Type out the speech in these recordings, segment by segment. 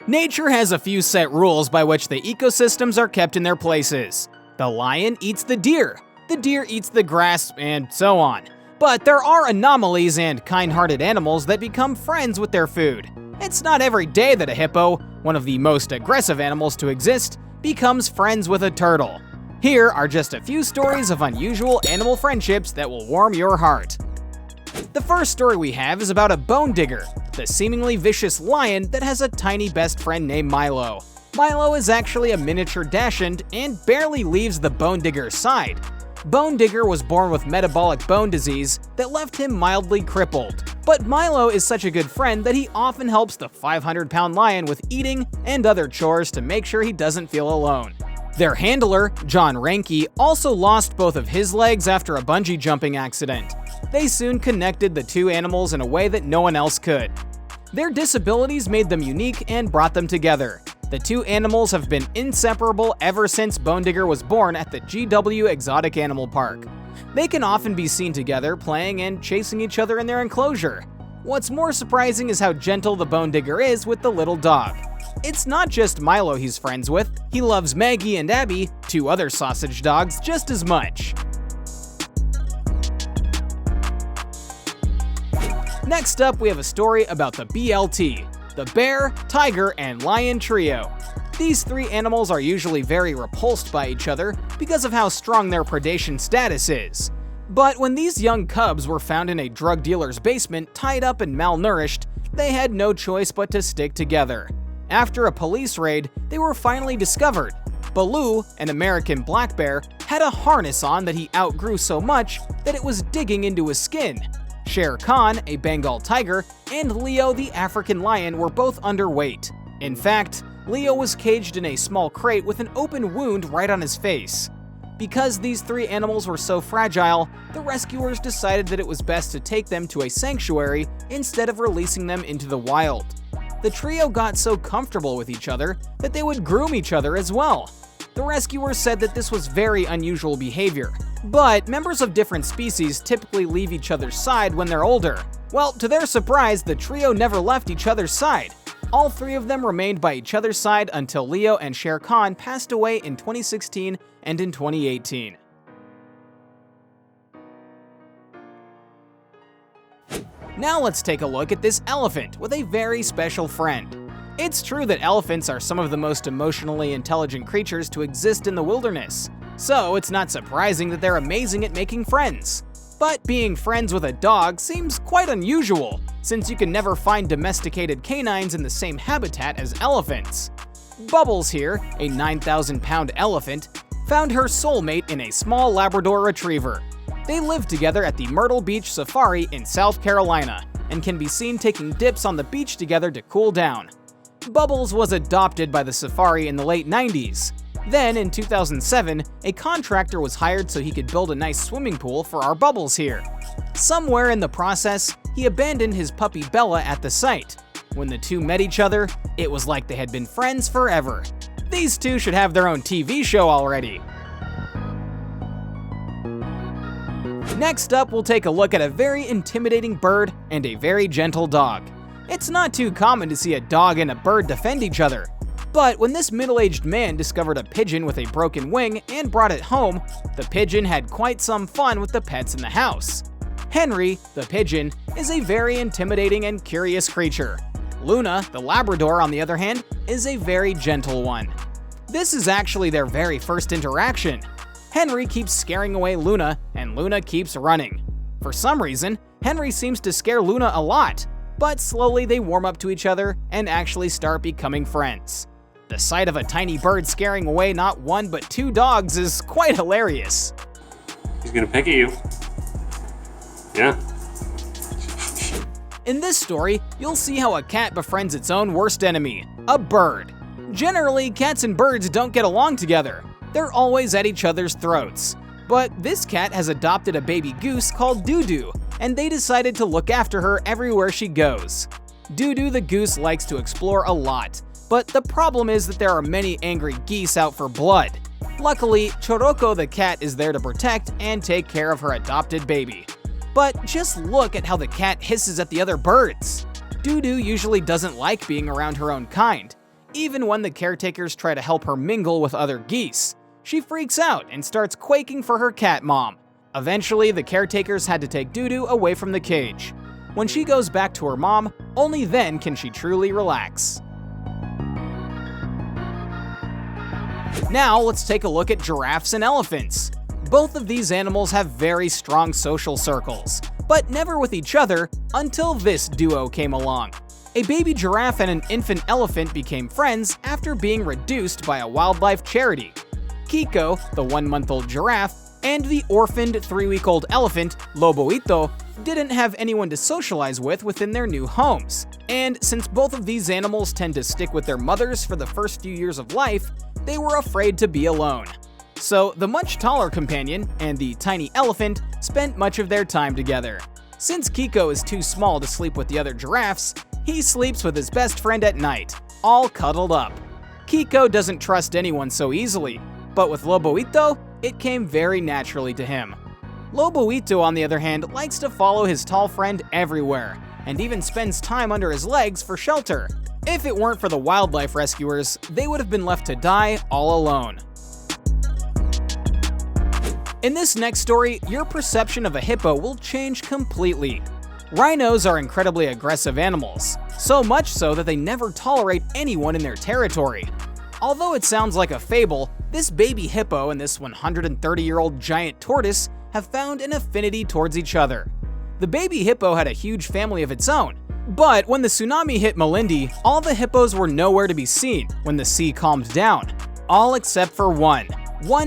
Nature has a few set rules by which the ecosystems are kept in their places. The lion eats the deer eats the grass, and so on. But there are anomalies and kind-hearted animals that become friends with their food. It's not every day that a hippo, one of the most aggressive animals to exist, becomes friends with a turtle. Here are just a few stories of unusual animal friendships that will warm your heart. The first story we have is about a bone digger, the seemingly vicious lion that has a tiny best friend named Milo. Milo is actually a miniature dachshund and barely leaves the bone digger's side. Bone Digger was born with metabolic bone disease that left him mildly crippled. But Milo is such a good friend that he often helps the 500-pound lion with eating and other chores to make sure he doesn't feel alone. Their handler, John Ranke, also lost both of his legs after a bungee jumping accident. They soon connected the two animals in a way that no one else could. Their disabilities made them unique and brought them together. The two animals have been inseparable ever since Bone Digger was born at the GW Exotic Animal Park. They can often be seen together playing and chasing each other in their enclosure. What's more surprising is how gentle the Bone Digger is with the little dog. It's not just Milo he's friends with, he loves Maggie and Abby, two other sausage dogs, just as much. Next up, we have a story about the BLT, the bear, tiger, and lion trio. These three animals are usually very repulsed by each other because of how strong their predation status is. But when these young cubs were found in a drug dealer's basement tied up and malnourished, they had no choice but to stick together. After a police raid, they were finally discovered. Baloo, an American black bear, had a harness on that he outgrew so much that it was digging into his skin. Shere Khan, a Bengal tiger, and Leo, the African lion, were both underweight. In fact, Leo was caged in a small crate with an open wound right on his face. Because these three animals were so fragile, the rescuers decided that it was best to take them to a sanctuary instead of releasing them into the wild. The trio got so comfortable with each other that they would groom each other as well. The rescuers said that this was very unusual behavior, but members of different species typically leave each other's side when they're older. Well, to their surprise, the trio never left each other's side. All three of them remained by each other's side until Leo and Shere Khan passed away in 2016 and in 2018. Now let's take a look at this elephant with a very special friend. It's true that elephants are some of the most emotionally intelligent creatures to exist in the wilderness, so it's not surprising that they're amazing at making friends. But being friends with a dog seems quite unusual, since you can never find domesticated canines in the same habitat as elephants. Bubbles here, a 9,000-pound elephant, found her soulmate in a small Labrador retriever. They live together at the Myrtle Beach Safari in South Carolina, and can be seen taking dips on the beach together to cool down. Bubbles was adopted by the safari in the late 90s. Then, in 2007, a contractor was hired so he could build a nice swimming pool for our Bubbles here. Somewhere in the process, he abandoned his puppy Bella at the site. When the two met each other, it was like they had been friends forever. These two should have their own TV show already. Next up, we'll take a look at a very intimidating bird and a very gentle dog. It's not too common to see a dog and a bird defend each other. But when this middle-aged man discovered a pigeon with a broken wing and brought it home, the pigeon had quite some fun with the pets in the house. Henry, the pigeon, is a very intimidating and curious creature. Luna, the Labrador, on the other hand, is a very gentle one. This is actually their very first interaction. Henry keeps scaring away Luna, and Luna keeps running. For some reason, Henry seems to scare Luna a lot, but slowly they warm up to each other and actually start becoming friends. The sight of a tiny bird scaring away not one but two dogs is quite hilarious. He's gonna pick at you. Yeah. In this story, you'll see how a cat befriends its own worst enemy, a bird. Generally, cats and birds don't get along together. They're always at each other's throats. But this cat has adopted a baby goose called Doo-Doo, and they decided to look after her everywhere she goes. Doo-Doo the goose likes to explore a lot, but the problem is that there are many angry geese out for blood. Luckily, Choroko the cat is there to protect and take care of her adopted baby. But just look at how the cat hisses at the other birds. Doo-Doo usually doesn't like being around her own kind. Even when the caretakers try to help her mingle with other geese, she freaks out and starts quaking for her cat mom. Eventually, the caretakers had to take Dudu away from the cage. When she goes back to her mom, only then can she truly relax. Now let's take a look at giraffes and elephants. Both of these animals have very strong social circles, but never with each other until this duo came along. A baby giraffe and an infant elephant became friends after being reduced by a wildlife charity. Kiko, the 1-month-old giraffe, and the orphaned 3-week-old elephant, Loboito, didn't have anyone to socialize with within their new homes. And since both of these animals tend to stick with their mothers for the first few years of life, they were afraid to be alone. So the much taller companion and the tiny elephant spent much of their time together. Since Kiko is too small to sleep with the other giraffes, he sleeps with his best friend at night, all cuddled up. Kiko doesn't trust anyone so easily, but with Loboito, it came very naturally to him. Loboito, on the other hand, likes to follow his tall friend everywhere, and even spends time under his legs for shelter. If it weren't for the wildlife rescuers, they would have been left to die all alone. In this next story, your perception of a hippo will change completely. Rhinos are incredibly aggressive animals, so much so that they never tolerate anyone in their territory. Although it sounds like a fable, this baby hippo and this 130-year-old giant tortoise have found an affinity towards each other. The baby hippo had a huge family of its own, but when the tsunami hit Malindi, all the hippos were nowhere to be seen when the sea calmed down, all except for one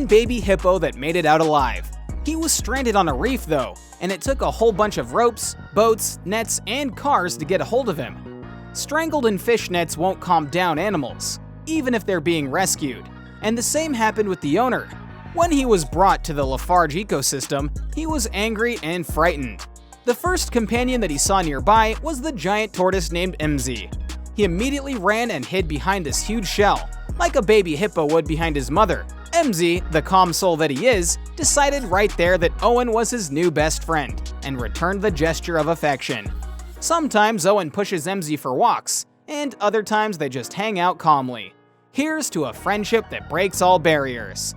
baby hippo that made it out alive. He was stranded on a reef though, and it took a whole bunch of ropes, boats, nets, and cars to get a hold of him. Strangled in fish nets won't calm down animals, even if they're being rescued, and the same happened with the owner. When he was brought to the Lafarge ecosystem, he was angry and frightened. The first companion that he saw nearby was the giant tortoise named Mz. He immediately ran and hid behind this huge shell, like a baby hippo would behind his mother. Mz, the calm soul that he is, decided right there that Owen was his new best friend, and returned the gesture of affection. Sometimes Owen pushes Mz for walks, and other times they just hang out calmly. Here's to a friendship that breaks all barriers.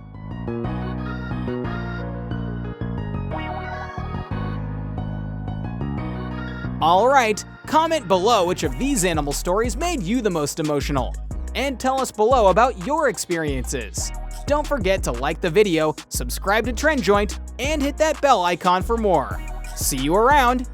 Alright, comment below which of these animal stories made you the most emotional, and tell us below about your experiences. Don't forget to like the video, subscribe to Trend Joint, and hit that bell icon for more. See you around!